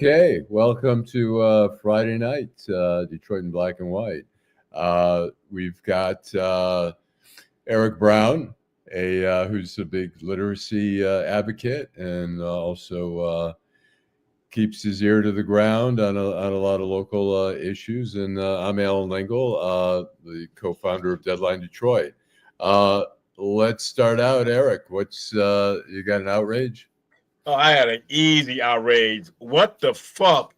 Okay, welcome to Friday night, Detroit in black and white. We've got Eric Brown, who's a big literacy advocate and also keeps his ear to the ground on a lot of local issues. And I'm Allan Lengel, the co-founder of Deadline Detroit. Let's start out, Eric. What's you got an outrage? Oh, I had an easy outrage. What the fuck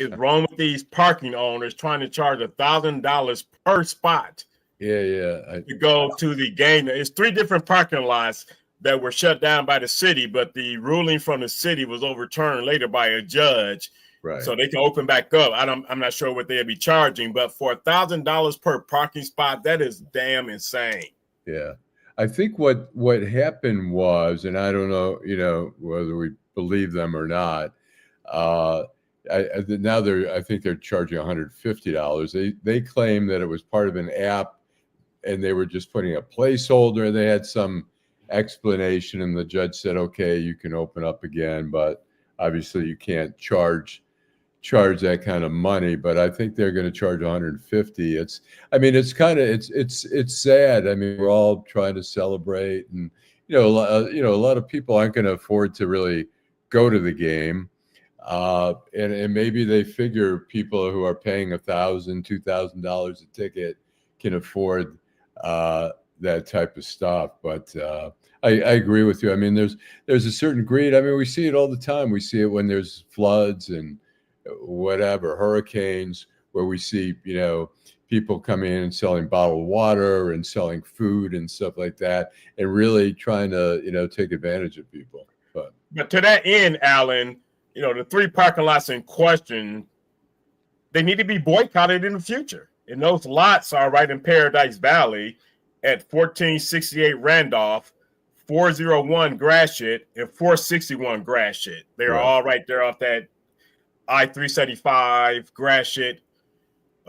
is wrong with these parking owners trying to charge $1,000 per spot to go to the game? It's 3 different parking lots that were shut down by the city, but the ruling from the city was overturned later by a judge. Right. So they can open back up. I'm not sure what they'll be charging, but for $1,000 per parking spot, that is damn insane. Yeah. I think what happened was, and I don't know, whether we believe them or not. I think they're charging $150. They claim that it was part of an app, and they were just putting a placeholder. They had some explanation, and the judge said, "Okay, you can open up again, but obviously you can't charge that kind of money." But I think they're going to charge $150. It's sad. I mean, we're all trying to celebrate, and a lot of people aren't going to afford to really go to the game, and maybe they figure people who are paying $1,000, $2,000 a ticket can afford that type of stuff. But I agree with you. I mean, there's a certain greed. I mean, we see it all the time. We see it when there's floods and whatever, hurricanes, where we see, people coming in and selling bottled water and selling food and stuff like that, and really trying to, take advantage of people. But to that end, Allan, the 3 parking lots in question, they need to be boycotted in the future. And those lots are right in Paradise Valley at 1468 Randolph, 401 Gratiot, and 461 Gratiot. They're all right there off that I-375 Gratiot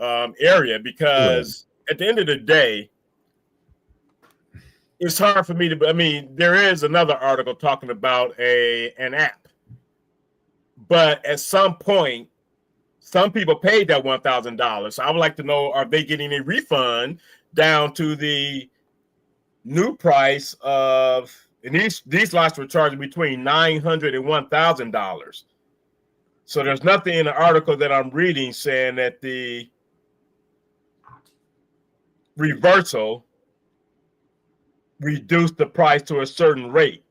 area, because at the end of the day, it's hard for me to. I mean, there is another article talking about an app, but at some point, some people paid that $1,000. So I would like to know: are they getting a refund down to the new price of? And these lots were charging between $900 and $1,000. So there's nothing in the article that I'm reading saying that the reversal reduced the price to a certain rate.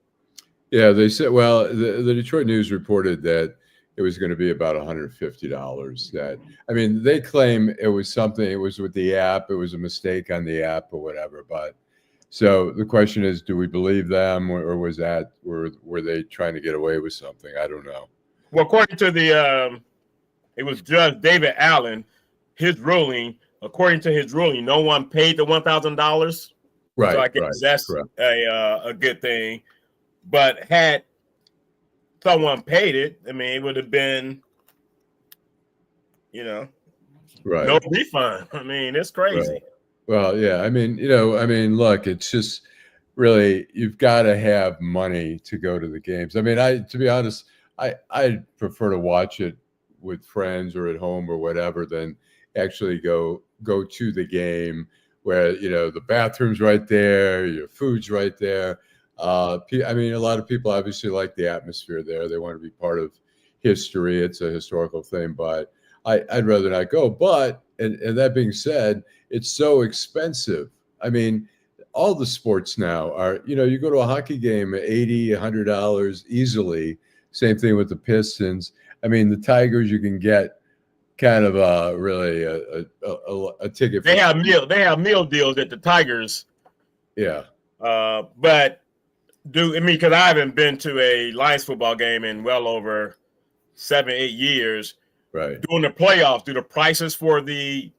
Yeah, they said, well, the Detroit News reported that it was going to be about $150. They claim it was something, it was with the app, it was a mistake on the app or whatever. But so the question is, do we believe them, or were they trying to get away with something? I don't know. Well, according to it was Judge David Allan, according to his ruling, no one paid the $1,000. Right. So I guess that's a good thing. But had someone paid it, it would have been, no refund. It's crazy. Right. Well, yeah. Look, it's just really, you've got to have money to go to the games. To be honest, I prefer to watch it with friends or at home or whatever than actually go to the game where, the bathroom's right there, your food's right there. A lot of people obviously like the atmosphere there. They want to be part of history. It's a historical thing, but I'd rather not go. But, and that being said, it's so expensive. All the sports now are, you go to a hockey game at $80, $100 easily. Same thing with the Pistons. The Tigers, you can get kind of really a ticket. They have meal deals at the Tigers. Yeah. But because I haven't been to a Lions football game in well over 7-8 years. Right. During the playoffs, do the prices for the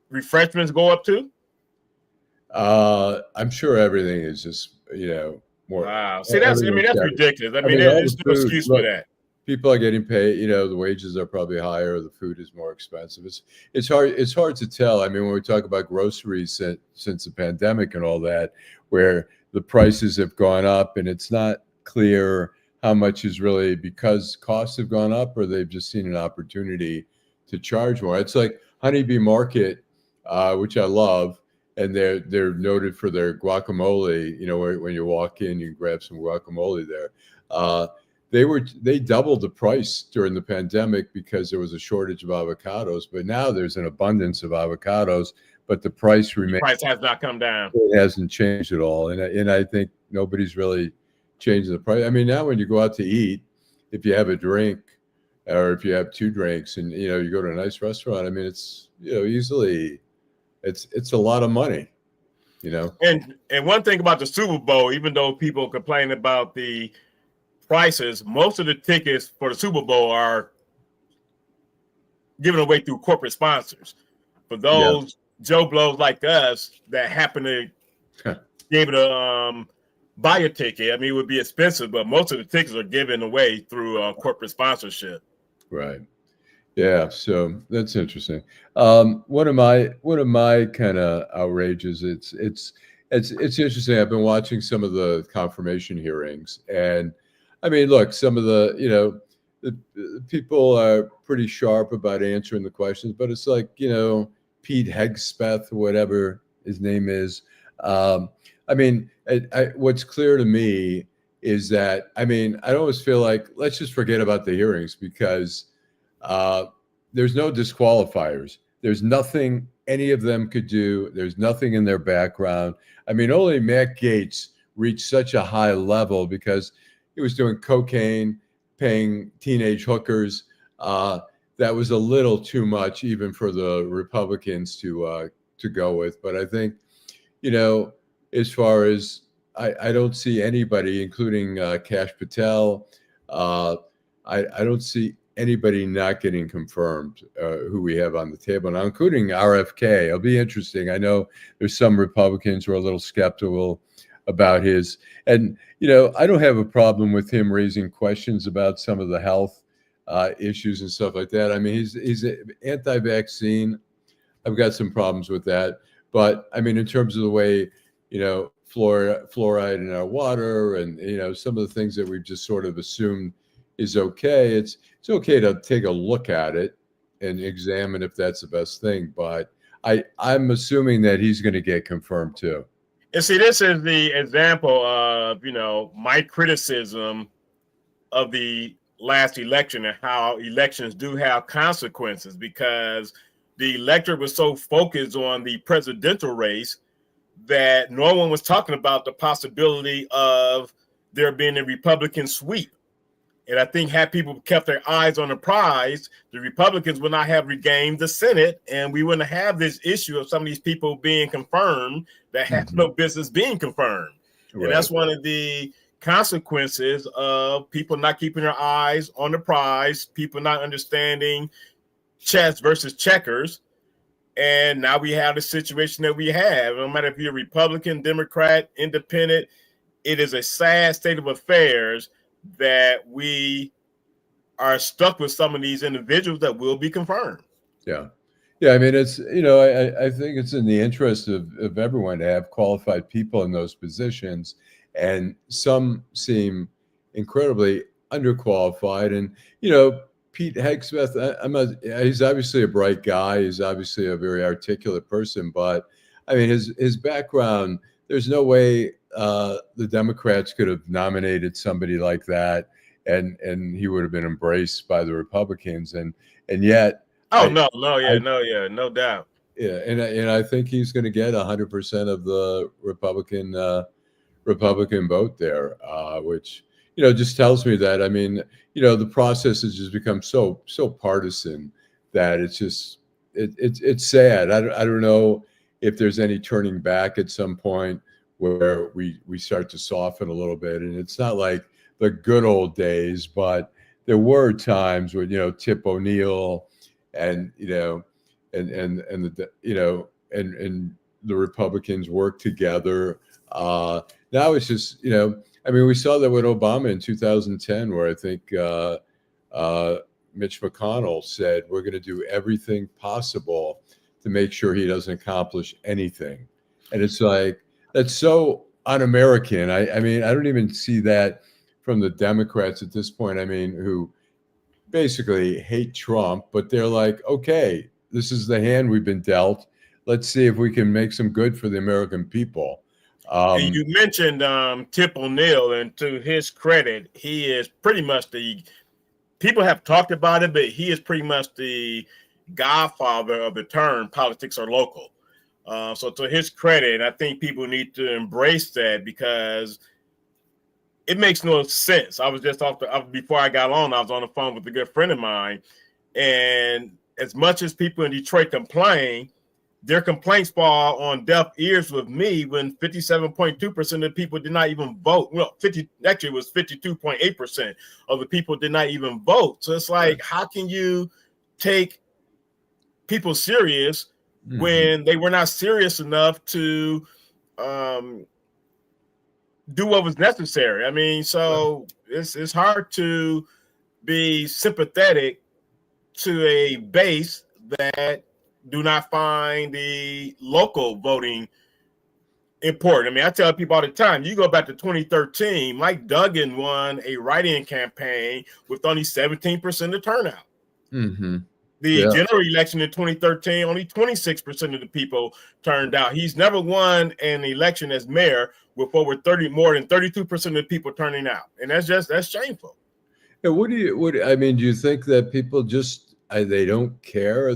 refreshments go up too? I'm sure everything is just, more. Wow. See, that's ridiculous. There's no excuse for that. People are getting paid, the wages are probably higher, the food is more expensive. It's hard to tell. When we talk about groceries since the pandemic and all that, where the prices have gone up and it's not clear how much is really because costs have gone up, or they've just seen an opportunity to charge more. It's like Honeybee Market, which I love, and they're noted for their guacamole. You know, when you walk in, you can grab some guacamole there. They doubled the price during the pandemic because there was a shortage of avocados, but now there's an abundance of avocados, but the price remains. The price has not come down. It hasn't changed at all, and I think nobody's really changing the price. I mean, now when you go out to eat, if you have a drink, or if you have two drinks, and you go to a nice restaurant, I mean, it's easily, it's a lot of money, And one thing about the Super Bowl, even though people complain about the prices, most of the tickets for the Super Bowl are given away through corporate sponsors. For those Joe Blows like us that happen to be able to buy a ticket, I mean, it would be expensive, but most of the tickets are given away through corporate sponsorship. Right. Yeah. So that's interesting. One of my kind of outrages. It's interesting. I've been watching some of the confirmation hearings, and I mean, look, some of the people are pretty sharp about answering the questions, but it's like Pete Hegseth, whatever his name is. I mean, what's clear to me is that, I mean, I always feel like let's just forget about the hearings, because there's no disqualifiers. There's nothing any of them could do. There's nothing in their background. I mean, only Matt Gaetz reached such a high level because he was doing cocaine, paying teenage hookers. That was a little too much even for the Republicans to go with. But I think, as far as I don't see anybody, including Kash Patel, I don't see anybody not getting confirmed who we have on the table now, including RFK. It'll be interesting. I know there's some Republicans who are a little skeptical about his, and I don't have a problem with him raising questions about some of the health issues and stuff like that. I mean, he's anti-vaccine. I've got some problems with that, but I mean, in terms of the way fluoride in our water, and some of the things that we've just sort of assumed is okay. It's okay to take a look at it and examine if that's the best thing. But I'm assuming that he's going to get confirmed too. And see, this is the example of, my criticism of the last election and how elections do have consequences, because the electorate was so focused on the presidential race that no one was talking about the possibility of there being a Republican sweep. And I think had people kept their eyes on the prize, the Republicans would not have regained the Senate, and we wouldn't have this issue of some of these people being confirmed that have no business being confirmed. Right. And that's one of the consequences of people not keeping their eyes on the prize, people not understanding chess versus checkers. And now we have the situation that we have. No matter if you're Republican, Democrat, Independent, it is a sad state of affairs that we are stuck with some of these individuals that will be confirmed. Yeah. I mean, it's, I think it's in the interest of everyone to have qualified people in those positions, and some seem incredibly underqualified. And, Pete Hegseth, he's obviously a bright guy. He's obviously a very articulate person, but I mean, his background, there's no way the Democrats could have nominated somebody like that, and he would have been embraced by the Republicans, and yet. No doubt. Yeah, and I think he's going to get 100% of the Republican vote there, which just tells me that, I mean, the process has just become so partisan that it's just it's sad. I don't know if there's any turning back at some point where we start to soften a little bit. And it's not like the good old days, but there were times when Tip O'Neill and the Republicans worked together. Now it's just I mean, we saw that with Obama in 2010, where I think Mitch McConnell said we're going to do everything possible to make sure he doesn't accomplish anything. And it's like, that's so un-American. I mean, I don't even see that from the Democrats at this point, I mean, who basically hate Trump, but they're like, okay, this is the hand we've been dealt. Let's see if we can make some good for the American people. And you mentioned Tip O'Neill, and to his credit, he is pretty much people have talked about it, but he is pretty much the godfather of the term politics are local. So to his credit, I think people need to embrace that, because it makes no sense. I was just before I got on, I was on the phone with a good friend of mine, and as much as people in Detroit complain, their complaints fall on deaf ears with me when 57.2% of the people did not even vote. Well, actually it was 52.8% of the people did not even vote. So it's like, how can you take people serious when they were not serious enough to do what was necessary? I mean, so it's hard to be sympathetic to a base that do not find the local voting important. I mean, I tell people all the time, you go back to 2013, Mike Duggan won a write-in campaign with only 17% of turnout. The general election in 2013, only 26% of the people turned out. He's never won an election as mayor with more than 32% of the people turning out. And that's shameful. Yeah, I mean, do you think that people just, they don't care?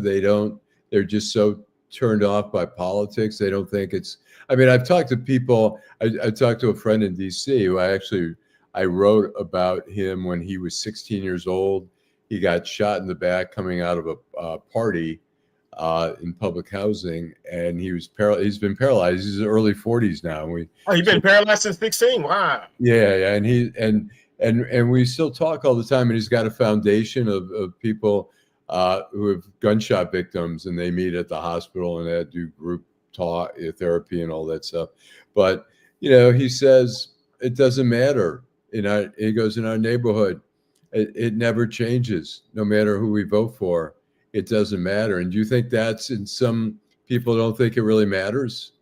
They're just so turned off by politics. They don't think it's, I mean, I've talked to people, I talked to a friend in DC who I wrote about him when he was 16 years old. He got shot in the back coming out of a party in public housing, and he's been paralyzed. He's in his early 40s now. He's been paralyzed since 16. Wow. Yeah. And we still talk all the time, and he's got a foundation of people who have gunshot victims, and they meet at the hospital and they do group talk, therapy and all that stuff. But, he says it doesn't matter. He goes, in our neighborhood, it never changes, no matter who we vote for. It doesn't matter. And do you think that's, in some people don't think it really matters?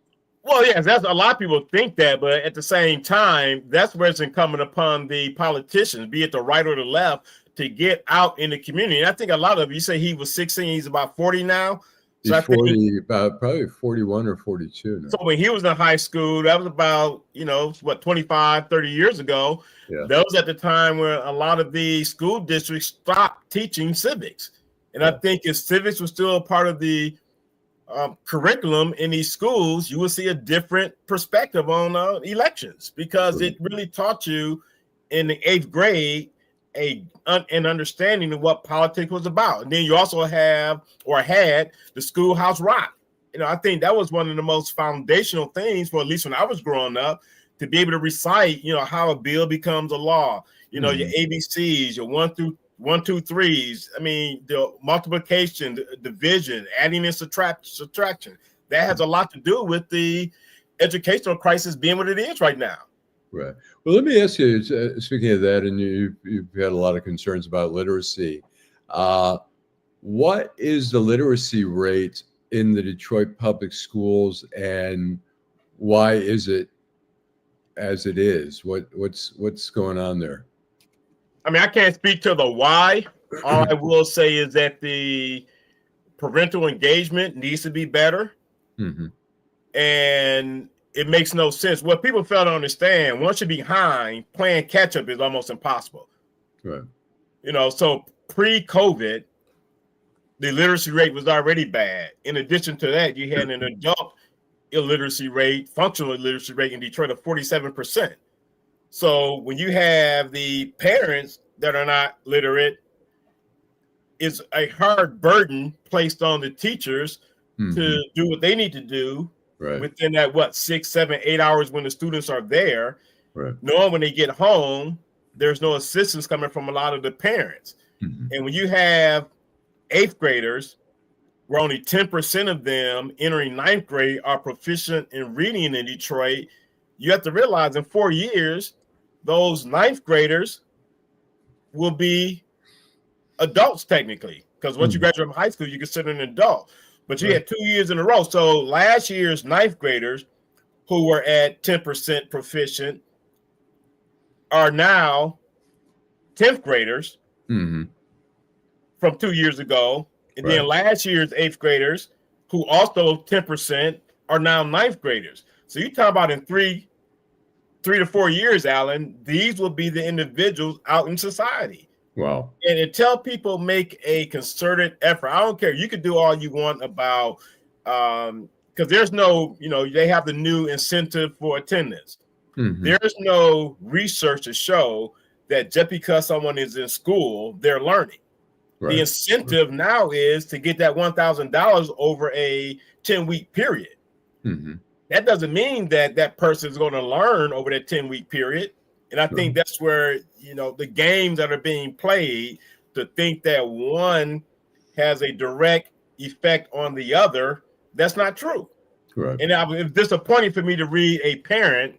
Well, yes, that's a lot of people think that, but at the same time, that's where it's incumbent upon the politicians, be it the right or the left, to get out in the community. And I think a lot of you say he was 16, he's about 40 now. So he's 40, about probably 41 or 42 now. So when he was in high school, that was about, 25, 30 years ago. Yeah. That was at the time where a lot of the school districts stopped teaching civics. And I think if civics was still a part of the curriculum in these schools, you will see a different perspective on elections, because it really taught you in the 8th grade an understanding of what politics was about. And then you also had the schoolhouse rock. I think that was one of the most foundational things, for at least when I was growing up, to be able to recite, how a bill becomes a law, your ABCs, your 1, 2, 3s. I mean, the multiplication, the division, adding and subtraction. That has a lot to do with the educational crisis being what it is right now. Right. Well, let me ask you, speaking of that, and you've had a lot of concerns about literacy. What is the literacy rate in the Detroit public schools, and why is it as it is? What's going on there? I mean, I can't speak to the why. All I will say is that the parental engagement needs to be better. And it makes no sense. What people fail to understand, once you're behind, playing catch up is almost impossible. Right. So pre-COVID, the literacy rate was already bad. In addition to that, you had an adult functional illiteracy rate in Detroit of 47%. So when you have the parents that are not literate, it's a hard burden placed on the teachers to do what they need to do within that 6, 7, 8 hours when the students are there. Right. Knowing when they get home, there's no assistance coming from a lot of the parents. And when you have 8th graders, where only 10% of them entering 9th grade are proficient in reading in Detroit, you have to realize in 4 years, those 9th graders will be adults technically, because once you graduate from high school, you consider an adult. But you had 2 years in a row. So last year's 9th graders who were at 10% proficient are now 10th graders Mm-hmm. from 2 years ago. And then last year's 8th graders, who also 10% are now 9th graders. So you talk about in three to 4 years, Allan, these will be the individuals out in society. Wow. And until people make a concerted effort, I don't care. You could do all you want about, because there's no, they have the new incentive for attendance. Mm-hmm. There's no research to show that just because someone is in school, they're learning. Right. The incentive now is to get that $1,000 over a 10-week period. Mm-hmm. That doesn't mean that that person is going to learn over that 10-week period. And I think that's where, the games that are being played, to think that one has a direct effect on the other, that's not true. Right. And it's disappointing for me to read a parent.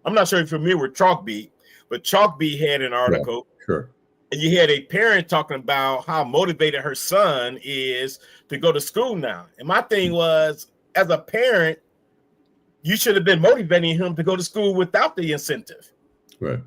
I'm not sure if you're familiar with Chalkbeat, but Chalkbeat had an article. Yeah, sure. And you had a parent talking about how motivated her son is to go to school now. And my thing was, as a parent, you should have been motivating him to go to school without the incentive. Right.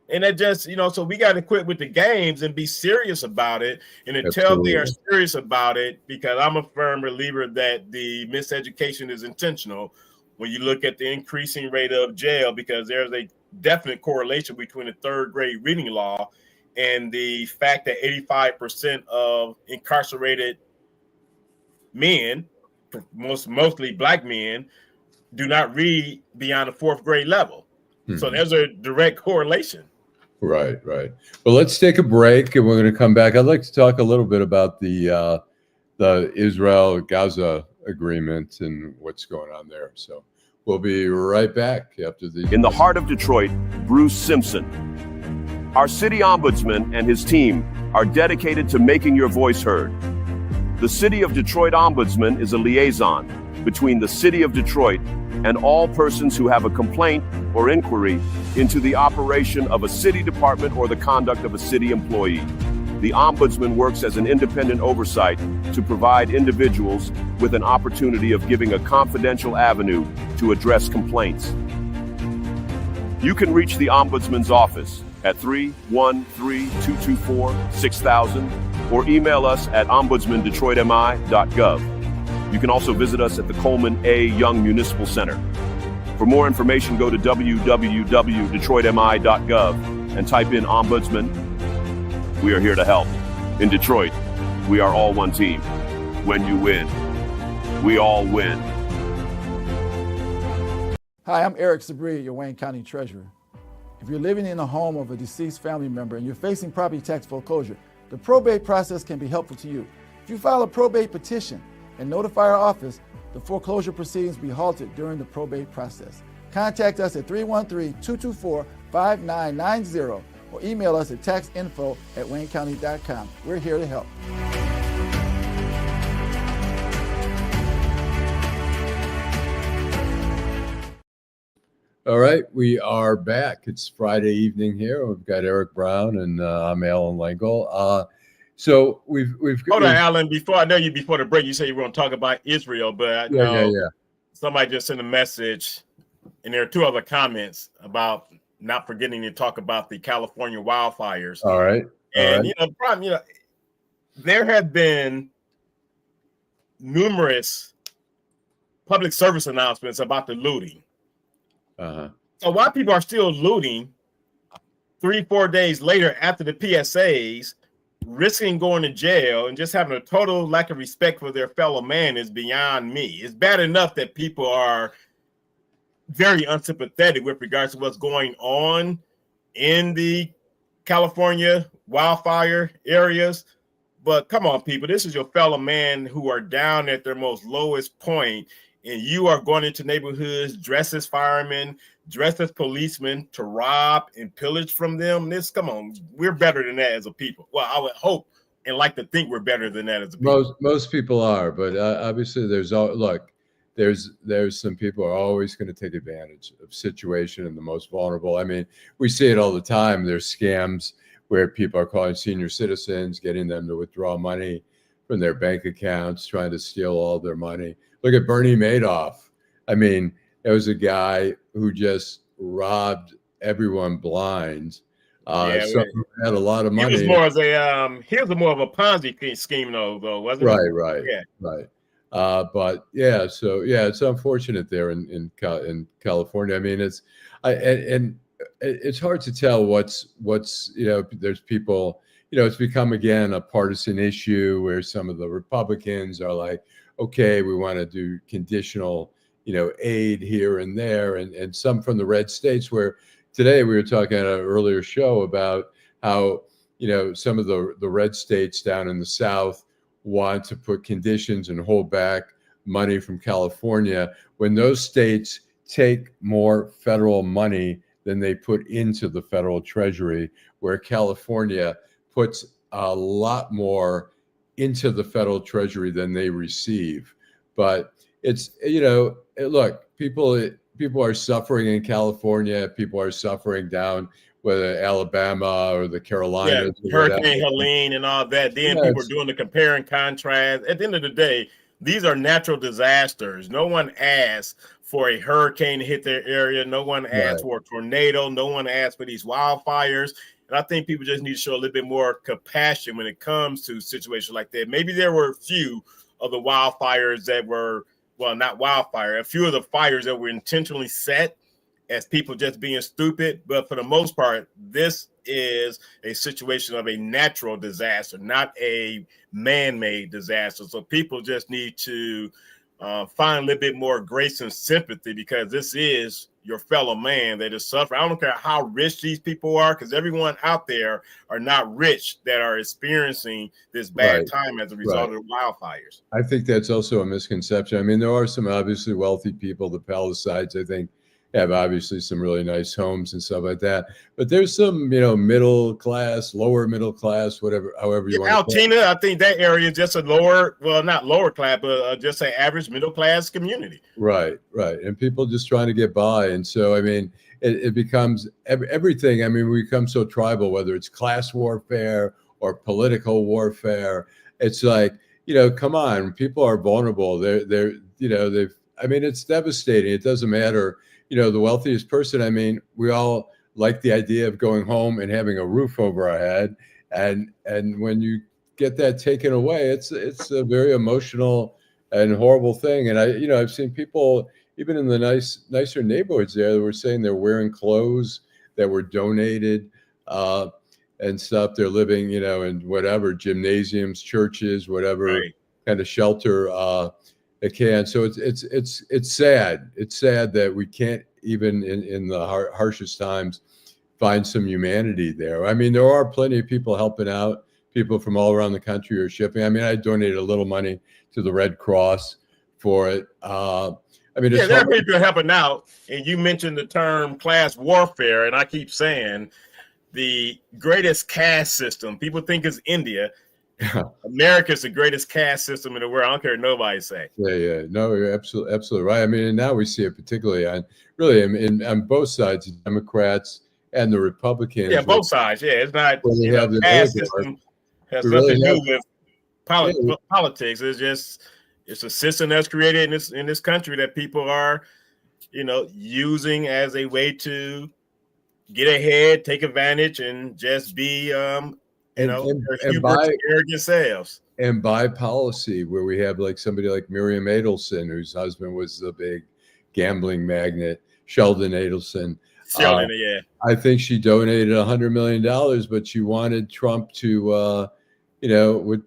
And that just, so we got to quit with the games and be serious about it. And until they are serious about it, because I'm a firm believer that the miseducation is intentional. When you look at the increasing rate of jail, because there's a definite correlation between the 3rd grade reading law and the fact that 85% of incarcerated men, mostly Black men, do not read beyond the 4th grade level. Mm-hmm. So there's a direct correlation. Right. Well, let's take a break, and we're going to come back. I'd like to talk a little bit about the Israel-Gaza agreement and what's going on there. So we'll be right back after the... In the heart of Detroit, Bruce Simpson. Our city ombudsman and his team are dedicated to making your voice heard. The City of Detroit Ombudsman is a liaison between the City of Detroit and all persons who have a complaint or inquiry into the operation of a city department or the conduct of a city employee. The Ombudsman works as an independent oversight to provide individuals with an opportunity of giving a confidential avenue to address complaints. You can reach the Ombudsman's office at 313-224-6000 or email us at ombudsmandetroitmi.gov. You can also visit us at the Coleman A. Young Municipal Center. For more information, go to www.detroitmi.gov and type in Ombudsman. We are here to help. In Detroit, we are all one team. When you win, we all win. Hi, I'm Eric Sabri, your Wayne County Treasurer. If you're living in the home of a deceased family member and you're facing property tax foreclosure, the probate process can be helpful to you. If you file a probate petition and notify our office, the foreclosure proceedings will be halted during the probate process. Contact us at 313-224-5990 or email us at taxinfo@waynecounty.com. We're here to help. All right, we are back. It's Friday evening here. We've got Eric Brown and I'm Allan Lengel. So we've hold on, Allan. Before the break, you said you were going to talk about Israel, but somebody just sent a message, and there are 2 other comments about not forgetting to talk about the California wildfires. All right, and there have been numerous public service announcements about the looting. So while people are still looting 3-4 days later after the PSAs, risking going to jail and just having a total lack of respect for their fellow man is beyond me. It's bad enough that people are very unsympathetic with regards to what's going on in the California wildfire areas. But come on, people, this is your fellow man who are down at their most lowest point, and you are going into neighborhoods dressed as firemen, dressed as policemen to rob and pillage from them. Come on, we're better than that as a people. Well, I would hope and like to think we're better than that as a people. Most people are, but obviously there's some people are always going to take advantage of situation and the most vulnerable. I mean, we see it all the time. There's scams where people are calling senior citizens, getting them to withdraw money from their bank accounts, trying to steal all their money. Look at Bernie Madoff. I mean, there was a guy who just robbed everyone blind. Yeah, Some had a lot of he money. was more as a he was more of a Ponzi scheme though, wasn't he? Right. Yeah. Right. But yeah, so yeah, it's unfortunate there in California. I mean, and it's hard to tell what's there's people, it's become again a partisan issue where some of the Republicans are like, okay, we want to do conditional aid here and there, and some from the red states where today we were talking at an earlier show about how some of the red states down in the South want to put conditions and hold back money from California when those states take more federal money than they put into the federal treasury, where California puts a lot more into the federal treasury than they receive. But it's, look, people are suffering in California. People are suffering down whether Alabama or the Carolinas. Yeah, Hurricane Helene and all that. Then people are doing the compare and contrast. At the end of the day, these are natural disasters. No one asked for a hurricane to hit their area. No one asked for a tornado. No one asked for these wildfires. And I think people just need to show a little bit more compassion when it comes to situations like that. Maybe there were a few of the wildfires that were, well, not wildfire, a few of the fires that were intentionally set as people just being stupid. But for the most part, this is a situation of a natural disaster, not a man-made disaster. So people just need to find a little bit more grace and sympathy, because this is your fellow man that is suffering. I don't care how rich these people are, because everyone out there are not rich that are experiencing this bad time as a result of the wildfires. I think that's also a misconception. I mean, there are some obviously wealthy people. The Palisades, I think, have obviously some really nice homes and stuff like that. But there's some, middle class, lower middle class, whatever, however you want to call it. Altina, I think that area is just a lower, well, not lower class, but just an average middle class community. Right. And people just trying to get by. And so, I mean, it becomes everything. I mean, we become so tribal, whether it's class warfare or political warfare. It's like, come on, people are vulnerable. It's devastating. It doesn't matter. The wealthiest person, I mean, we all like the idea of going home and having a roof over our head. And when you get that taken away, it's a very emotional and horrible thing. And I've seen people, even in the nicer neighborhoods there, that were saying they're wearing clothes that were donated and stuff. They're living, in whatever, gymnasiums, churches, whatever kind of shelter it can. So it's sad. It's sad that we can't even in the harshest times find some humanity there. I mean, there are plenty of people helping out. People from all around the country are shipping. I mean, I donated a little money to the Red Cross for it. There are people helping out. And you mentioned the term class warfare, and I keep saying the greatest caste system. People think it's India. America's the greatest caste system in the world. I don't care what nobody say. Yeah. No, you're absolutely right. I mean, and now we see it particularly on both sides, the Democrats and the Republicans. Yeah, both sides. Yeah, it's not the caste system has nothing to do with politics. It's a system that's created in this country that people are, using as a way to get ahead, take advantage, and just be and by arrogant selves. And by policy, where we have like somebody like Miriam Adelson, whose husband was the big gambling magnate, Sheldon Adelson. I think she donated $100 million, but she wanted Trump to, would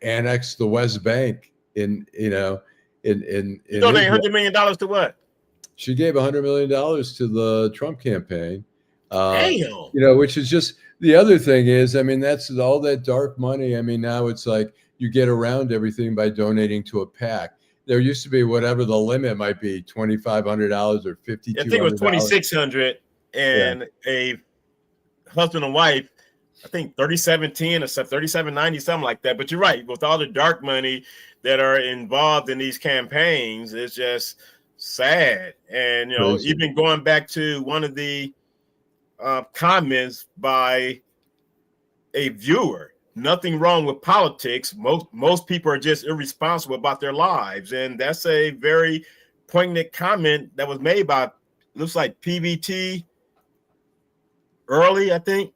annex the West Bank in donate $100 million to what? She gave $100 million to the Trump campaign. Damn. Which is just the other thing is, I mean, that's all that dark money. I mean, now it's like you get around everything by donating to a PAC. There used to be whatever the limit might be, $2,500 or $5,200. I think it was $2,600, and a husband and wife, I think $3,710 or $3,790, something like that. But you're right, with all the dark money that are involved in these campaigns, it's just sad. And even going back to one of the comments by a viewer, nothing wrong with politics. Most people are just irresponsible about their lives, and that's a very poignant comment that was made by, looks like PVT early, I think.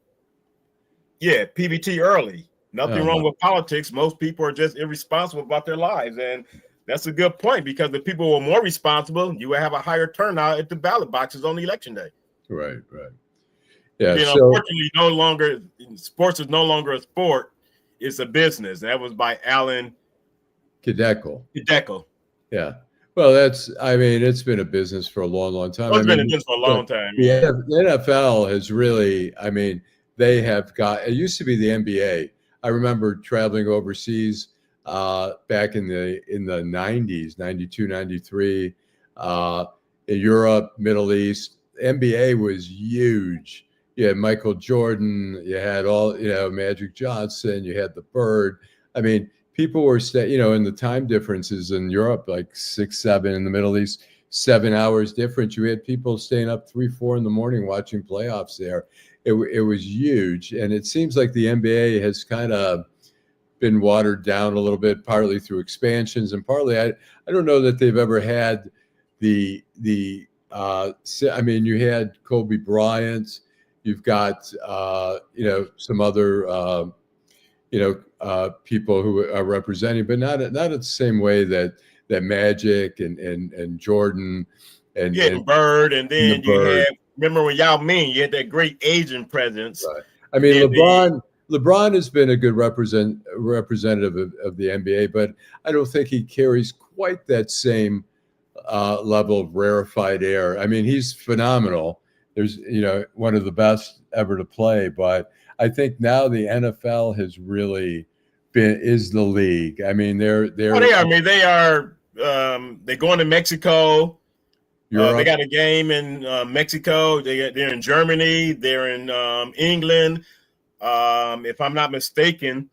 Yeah, PBT early. Nothing wrong with politics. Most people are just irresponsible about their lives. And that's a good point, because if people were more responsible, you would have a higher turnout at the ballot boxes on election day. Right. Yeah. Unfortunately, sports is no longer a sport. It's a business. That was by Allan Kadekel. Yeah. Well, it's been a business for a long time. It's been a business for a long time. Yeah. The NFL has really, they have got, it used to be the NBA. I remember traveling overseas back in the 90s, 92, 93, in Europe, Middle East. NBA was huge. You had Michael Jordan, you had Magic Johnson, you had the Bird. People were and the time differences in Europe, like 6, 7, in the Middle East, 7 hours difference. You had people staying up 3, 4 in the morning watching playoffs there. It was huge. And it seems like the NBA has kind of been watered down a little bit, partly through expansions, and partly I don't know that they've ever had you had Kobe Bryant, you've got some other people who are representing, but not at the same way that Magic and Jordan and Bird, and then you had, remember when Yao Ming, you had that great Asian presence. Right. LeBron has been a good representative of the NBA, but I don't think he carries quite that same level of rarefied air. He's phenomenal. There's one of the best ever to play, but I think now the NFL has really is the league. They are. They're going to Mexico. They got a game in Mexico. They're in Germany. They're in England. If I'm not mistaken,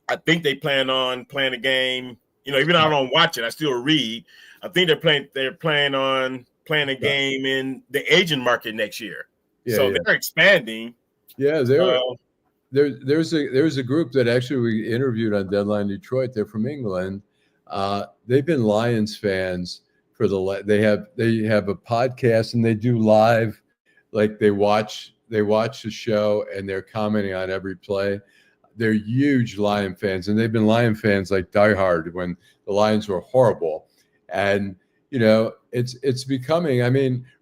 I think they plan on playing a game. Even though I don't watch it, I still read. I think they're planning on playing a game in the Asian market next year. They're expanding. Yeah, there's a group that actually we interviewed on Deadline Detroit. They're from England. They've been Lions fans they have a podcast, and they do live, like they watch the show and they're commenting on every play. They're huge Lion fans, and they've been Lion fans like diehard when the Lions were horrible. And it's becoming,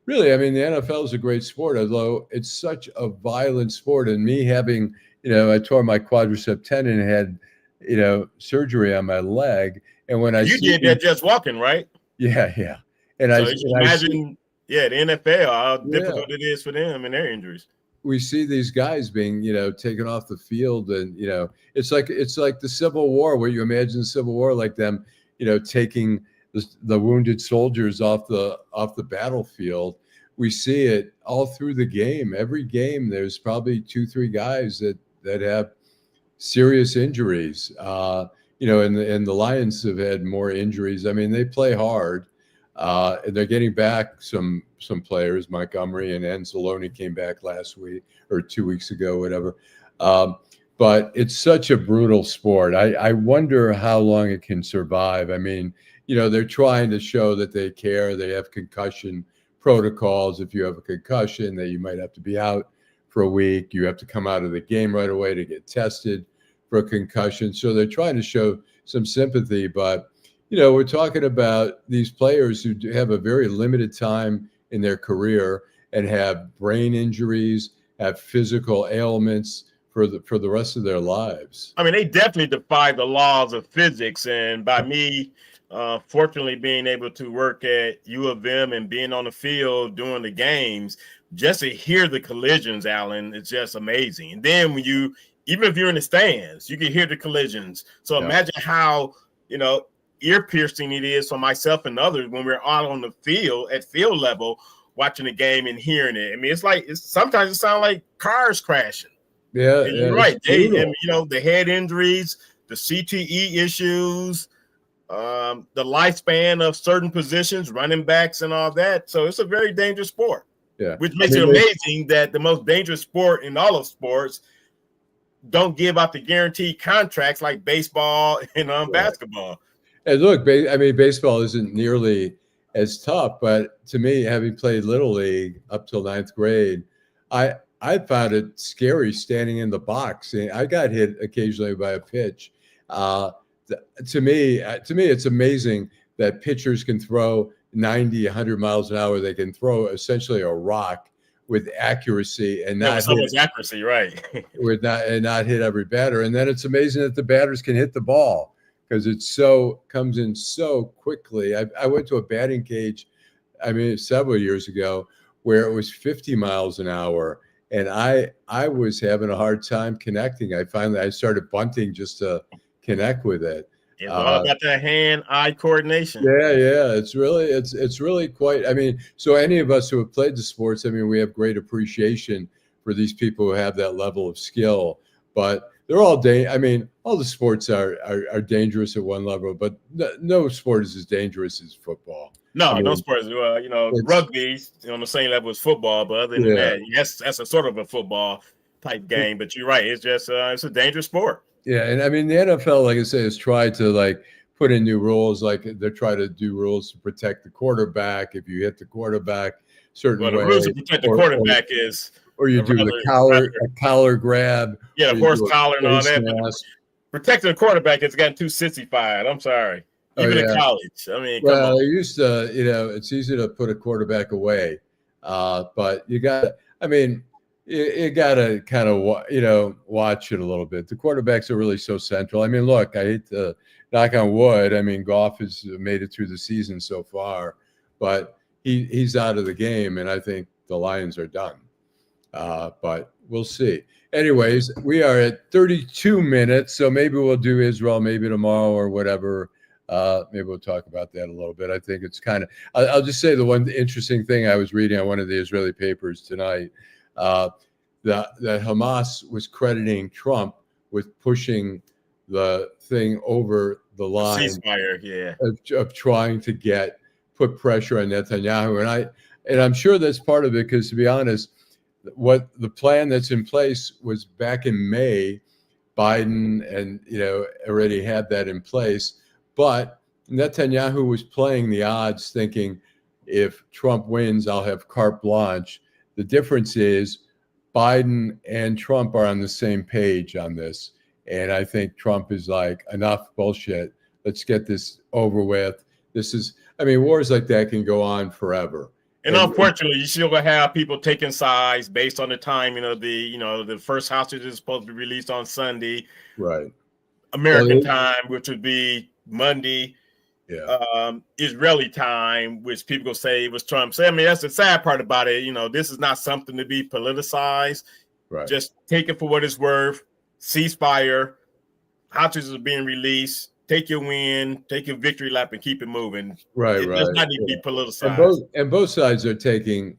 really, the NFL is a great sport, although it's such a violent sport. And me having, I tore my quadricep tendon and had, surgery on my leg. And when you did that just walking, right? Yeah. And so imagine the NFL, how difficult it is for them and their injuries. We see these guys being, taken off the field, and it's like the Civil War, where you imagine the Civil War, like them, taking the wounded soldiers off the battlefield. We see it all through the game. Every game, there's probably 2, 3 guys that have serious injuries. And the Lions have had more injuries. They play hard. And they're getting back some players. Montgomery and Anzalone came back last week or 2 weeks ago, whatever. But it's such a brutal sport. I wonder how long it can survive. They're trying to show that they care. They have concussion protocols. If you have a concussion, that you might have to be out for a week. You have to come out of the game right away to get tested for a concussion. So they're trying to show some sympathy, but we're talking about these players who have a very limited time in their career and have brain injuries, have physical ailments for the rest of their lives. They definitely defy the laws of physics. And by me, fortunately, being able to work at U of M and being on the field during the games, just to hear the collisions, Allan, it's just amazing. And then when even if you're in the stands, you can hear the collisions. So imagine how, ear piercing it is for myself and others when we're out on the field at field level watching the game and hearing it. Sometimes it sounds like cars crashing. Yeah, you're right. The head injuries, the CTE issues, the lifespan of certain positions, running backs and all that. So it's a very dangerous sport. Yeah. Which makes it amazing that the most dangerous sport in all of sports don't give out the guaranteed contracts like baseball and basketball. And look, baseball isn't nearly as tough, but to me, having played Little League up till 9th grade, I found it scary standing in the box. I got hit occasionally by a pitch. To me, it's amazing that pitchers can throw 90, 100 miles an hour. They can throw essentially a rock with accuracy and not so much accuracy, right? not hit every batter. And then it's amazing that the batters can hit the ball because comes in so quickly. I went to a batting cage, several years ago, where it was 50 miles an hour, and I was having a hard time connecting. I started bunting just to connect with it. It's all about that hand-eye coordination. Yeah. It's really quite. So any of us who have played the sports, we have great appreciation for these people who have that level of skill. But they're all all the sports are dangerous at one level, but no sport is as dangerous as football. No sports. Rugby's on the same level as football, but other than that, that's a sort of a football type game. But you're right; it's just it's a dangerous sport. Yeah, and the NFL, like I say, has tried to put in new rules. They're trying to do rules to protect the quarterback. If you hit the quarterback certain way, the rules to protect the quarterback is, or you do a collar grab. Yeah, the horse collar and all that. Protecting the quarterback has gotten too sissified. I'm sorry. Even in college. They used to, it's easy to put a quarterback away, but you got. You got to kind of, watch it a little bit. The quarterbacks are really so central. Look, I hate to knock on wood. Goff has made it through the season so far, but he's out of the game, and I think the Lions are done. But we'll see. Anyways, we are at 32 minutes, so maybe we'll do Israel maybe tomorrow or whatever. Maybe we'll talk about that a little bit. I think it's kind of – I'll just say the one interesting thing I was reading on one of the Israeli papers tonight – that Hamas was crediting Trump with pushing the thing over the line, ceasefire, of trying to put pressure on Netanyahu, and I'm sure that's part of it because, to be honest, what the plan that's in place was back in May, Biden and already had that in place, but Netanyahu was playing the odds, thinking if Trump wins, I'll have carte blanche. The difference is Biden and Trump are on the same page on this. And I think Trump is like, enough bullshit. Let's get this over with. Wars like that can go on forever. And unfortunately, you still gonna have people taking sides based on the timing of the first hostage is supposed to be released on Sunday. Right. American time, which would be Monday. Yeah. Israeli time, which people say it was Trump. So that's the sad part about it. This is not something to be politicized. Right. Just take it for what it's worth. Ceasefire. Hostages are being released. Take your win. Take your victory lap and keep it moving. Right. It does not need to be politicized. And both sides are taking,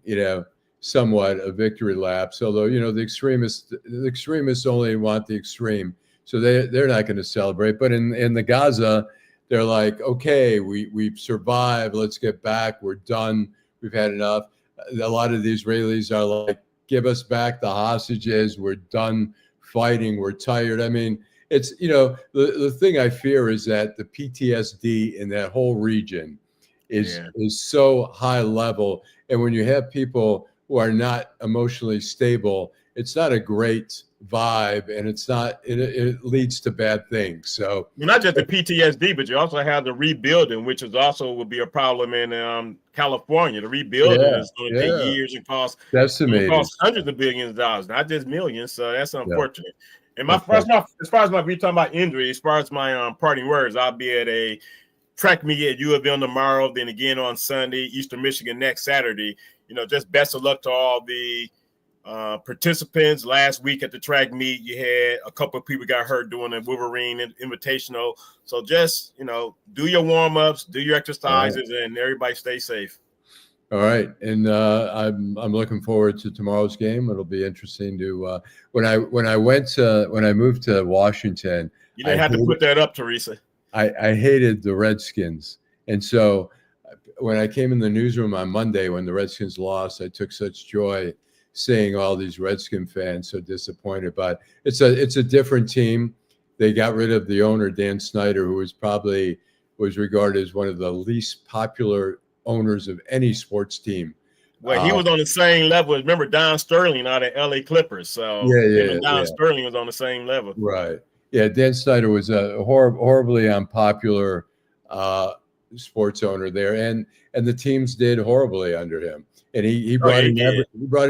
somewhat a victory lap. Although the extremists only want the extreme, so they're not going to celebrate. But in the Gaza, they're like, okay, we've survived. Let's get back. We're done. We've had enough. A lot of the Israelis are like, give us back the hostages. We're done fighting. We're tired. It's, the thing I fear is that the PTSD in that whole region is so high level. And when you have people who are not emotionally stable, it's not a great vibe, and it leads to bad things. So not just the PTSD, but you also have the rebuilding, which is also will be a problem in California. The rebuilding is going to take years and cost hundreds of billions of dollars, not just millions. So that's unfortunate. And as far as we talking about injury, as far as my parting words, I'll be at a track meet at U of M tomorrow, then again on Sunday, Eastern Michigan next Saturday. Just best of luck to all the participants. Last week at the track meet, you had a couple of people got hurt doing the Wolverine Invitational. So just, do your warm-ups, do your exercises, and everybody stay safe. All right. And I'm looking forward to tomorrow's game. It'll be interesting to when I moved to Washington. You didn't have to put that up, Teresa. I hated the Redskins. And so when I came in the newsroom on Monday when the Redskins lost, I took such joy seeing all these Redskin fans so disappointed. But it's a different team. They got rid of the owner, Dan Snyder, who was regarded as one of the least popular owners of any sports team. Well, he was on the same level. Remember Don Sterling out of LA Clippers. So him and Don Sterling was on the same level. Right. Yeah, Dan Snyder was a horribly unpopular sports owner there, and the teams did horribly under him. And he brought in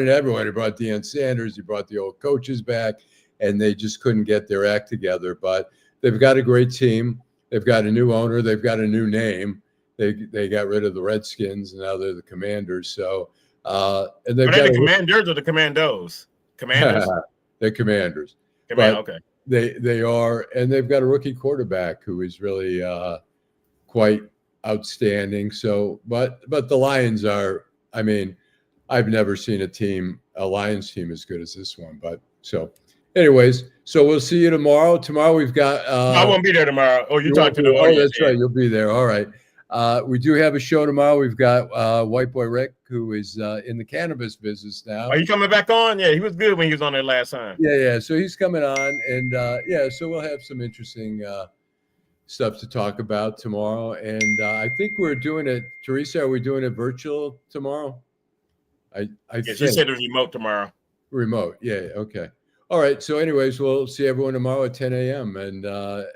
everyone. He brought Deion Sanders. He brought the old coaches back, and they just couldn't get their act together. But they've got a great team. They've got a new owner. They've got a new name. They got rid of the Redskins, and now they're the Commanders. So and they've got the Commanders or the Commandos? Commanders. They're Commanders. Okay. They are, and they've got a rookie quarterback who is really quite outstanding. So, but the Lions are. I mean, I've never seen a Lions team as good as this one. But so, anyways, so we'll see you tomorrow. Tomorrow we've got. I won't be there tomorrow. Oh, you talked to the audience. Oh, that's right. You'll be there. All right. We do have a show tomorrow. We've got White Boy Rick, who is in the cannabis business now. Are you coming back on? Yeah, he was good when he was on there last time. Yeah. So he's coming on, and so we'll have some interesting stuff to talk about tomorrow. And I think we're doing it. Teresa, are we doing it virtual tomorrow? She said it was remote tomorrow. Remote. Yeah. Okay. All right. So anyways, we'll see everyone tomorrow at 10 a.m. And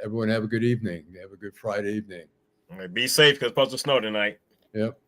everyone have a good evening. Have a good Friday evening. Be safe because it's supposed to snow tonight. Yep.